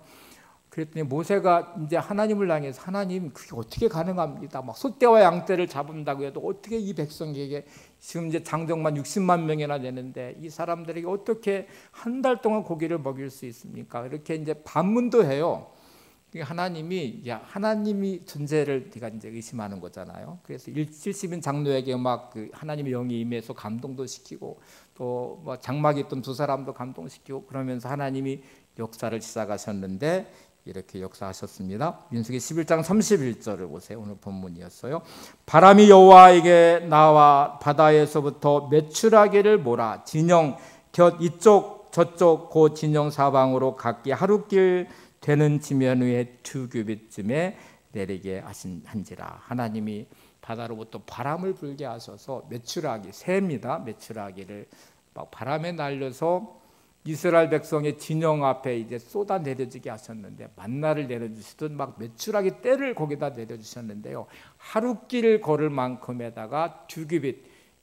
그랬더니 모세가 이제 하나님을 향해서 하나님 그게 어떻게 가능합니다. 막 소떼와 양떼를 잡는다고 해도 어떻게 이 백성에게 지금 이제 장정만 60만 명이나 되는데 이 사람들에게 어떻게 한 달 동안 고기를 먹일 수 있습니까? 이렇게 이제 반문도 해요. 하나님이 존재를 네가 이제 의심하는 거잖아요. 그래서 70인 장로에게 막 그 하나님의 영이 임해서 감동도 시키고 또 뭐 장막에 있던 두 사람도 감동시키고 그러면서 하나님이 역사를 시작하셨는데 이렇게 역사하셨습니다. 민수기 11장 31절을 보세요. 오늘 본문이었어요. 바람이 여호와에게 나와 바다에서부터 메추라기를 몰아 진영 곁 이쪽 저쪽 그 진영 사방으로 각기 하루길 되는 지면 위에 2규빗쯤에 내리게 한지라. 하나님이 바다로부터 바람을 불게 하셔서 메추라기, 새입니다. 메추라기를 막 바람에 날려서 이스라엘 백성의 진영 앞에 이제 쏟아 내려지게 하셨는데 만나를 내려주시듯 막 메추라기 떼를 거기다 내려주셨는데요. 하루길 걸을 만큼에다가 2규빗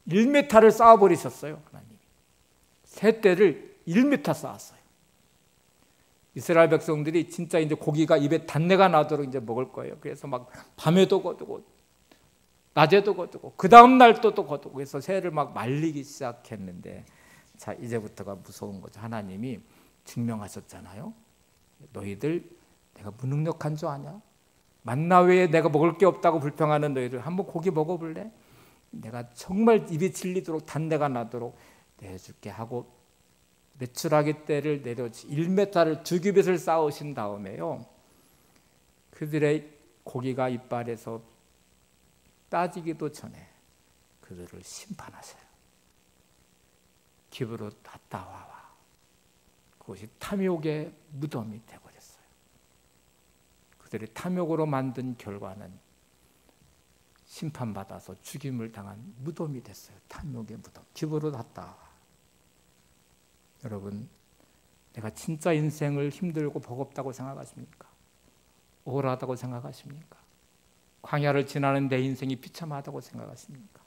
1m를 쌓아버리셨어요. 하나님. 새 떼를 1m 쌓았어요. 이스라엘 백성들이 진짜 이제 고기가 입에 단내가 나도록 이제 먹을 거예요. 그래서 막 밤에도 거두고 낮에도 거두고 그 다음 날도 또 거두고 그래서 새를 막 말리기 시작했는데 자 이제부터가 무서운 거죠. 하나님이 증명하셨잖아요. 너희들 내가 무능력한 줄 아냐? 만나 외에 내가 먹을 게 없다고 불평하는 너희들 한번 고기 먹어볼래? 내가 정말 입이 질리도록 단내가 나도록 내줄게 하고 메추라기 떼를 내려지 1m를 2규빗을 쌓으신 다음에요. 그들의 고기가 이빨에서 빠지기도 전에 그들을 심판하셔요. 기브롯 핫다와와 그것이 탐욕의 무덤이 되어버렸어요. 그들이 탐욕으로 만든 결과는 심판받아서 죽임을 당한 무덤이 됐어요. 탐욕의 무덤 기브롯 핫다와. 여러분 내가 진짜 인생을 힘들고 버겁다고 생각하십니까? 억울하다고 생각하십니까? 광야를 지나는 내 인생이 비참하다고 생각하십니까?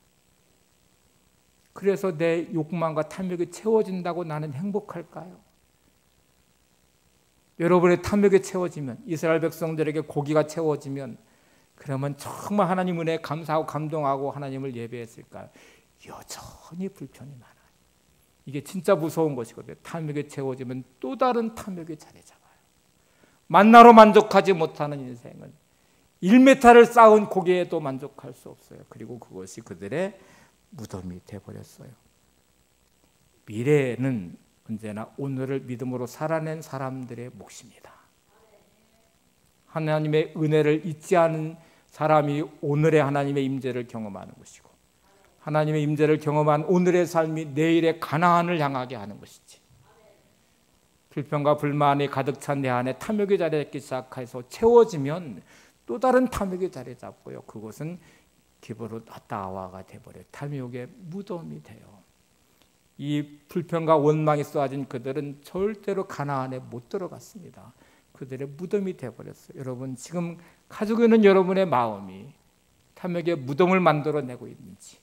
그래서 내 욕망과 탐욕이 채워진다고 나는 행복할까요? 여러분의 탐욕이 채워지면 이스라엘 백성들에게 고기가 채워지면 그러면 정말 하나님 은혜에 감사하고 감동하고 하나님을 예배했을까요? 여전히 불평이 많아요. 이게 진짜 무서운 것이거든요. 탐욕이 채워지면 또 다른 탐욕이 자리 잡아요. 만나로 만족하지 못하는 인생은 1m를 쌓은 고기에도 만족할 수 없어요. 그리고 그것이 그들의 무덤이 되어버렸어요. 미래는 언제나 오늘을 믿음으로 살아낸 사람들의 몫입니다. 하나님의 은혜를 잊지 않은 사람이 오늘의 하나님의 임재를 경험하는 것이고 하나님의 임재를 경험한 오늘의 삶이 내일의 가나안을 향하게 하는 것이지. 불평과 불만이 가득 찬 내 안에 탐욕이 자리 잡기 시작해서 채워지면 또 다른 탐욕이 자리 잡고요. 그것은 기브롯 핫다와가 되어버려요. 탐욕의 무덤이 돼요. 이 불평과 원망이 쏟아진 그들은 절대로 가나안에 못 들어갔습니다. 그들의 무덤이 되어버렸어요. 여러분, 지금 가지고 있는 여러분의 마음이 탐욕의 무덤을 만들어내고 있는지,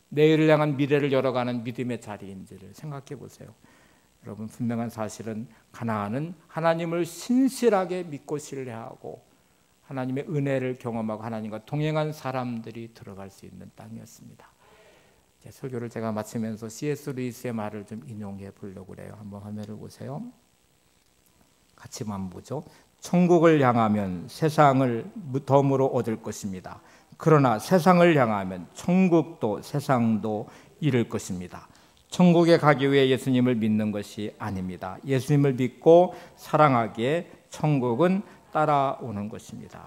내일을 향한 미래를 열어가는 믿음의 자리인지를 생각해 보세요. 여러분, 분명한 사실은 가나안은 하나님을 신실하게 믿고 신뢰하고 하나님의 은혜를 경험하고 하나님과 동행한 사람들이 들어갈 수 있는 땅이었습니다. 설교를 제가 마치면서 C.S. 루이스의 말을 좀 인용해 보려고 그래요. 한번 화면을 보세요. 같이 한번 보죠. 천국을 향하면 세상을 덤으로 얻을 것입니다. 그러나 세상을 향하면 천국도 세상도 잃을 것입니다. 천국에 가기 위해 예수님을 믿는 것이 아닙니다. 예수님을 믿고 사랑하기에 천국은 따라오는 것입니다.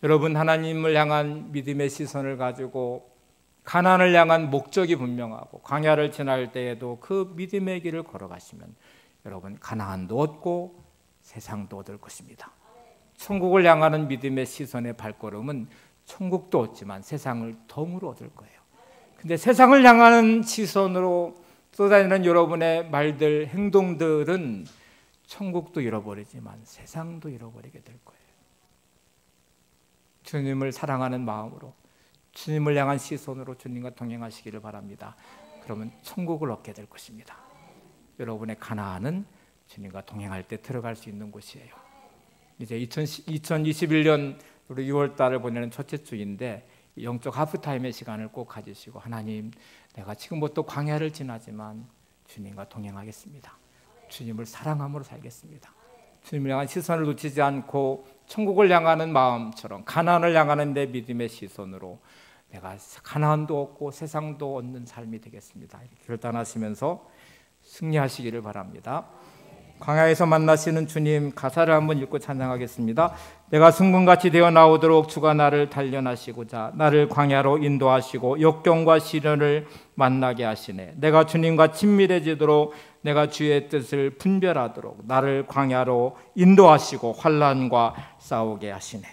여러분, 하나님을 향한 믿음의 시선을 가지고 가나안을 향한 목적이 분명하고 광야를 지날 때에도 그 믿음의 길을 걸어가시면 여러분, 가나안도 얻고 세상도 얻을 것입니다. 천국을 향하는 믿음의 시선의 발걸음은 천국도 얻지만 세상을 덤으로 얻을 거예요. 근데 세상을 향하는 시선으로 쏟아지는 여러분의 말들, 행동들은 천국도 잃어버리지만 세상도 잃어버리게 될 거예요. 주님을 사랑하는 마음으로, 주님을 향한 시선으로 주님과 동행하시기를 바랍니다. 그러면 천국을 얻게 될 것입니다. 여러분의 가나안은 주님과 동행할 때 들어갈 수 있는 곳이에요. 이제 2021년 우리 6월 달을 보내는 첫째 주인데 영적 하프타임의 시간을 꼭 가지시고, 하나님, 내가 지금부터 광야를 지나지만 주님과 동행하겠습니다. 주님을 사랑함으로 살겠습니다. 주님을 향한 시선을 놓치지 않고 천국을 향하는 마음처럼 가나안을 향하는 내 믿음의 시선으로 내가 가나안도 얻고 세상도 얻는 삶이 되겠습니다. 이렇게 결단하시면서 승리하시기를 바랍니다. 광야에서 만나시는 주님, 가사를 한번 읽고 찬양하겠습니다. 내가 승분같이 되어 나오도록 주가 나를 단련하시고자 나를 광야로 인도하시고 역경과 시련을 만나게 하시네. 내가 주님과 친밀해지도록, 내가 주의 뜻을 분별하도록 나를 광야로 인도하시고 환난과 싸우게 하시네.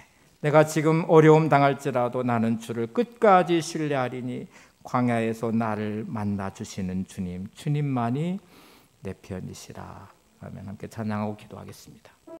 내가 지금 어려움 당할지라도 나는 주를 끝까지 신뢰하리니 광야에서 나를 만나 주시는 주님, 주님만이 내 편이시라. 그러면 함께 찬양하고 기도하겠습니다.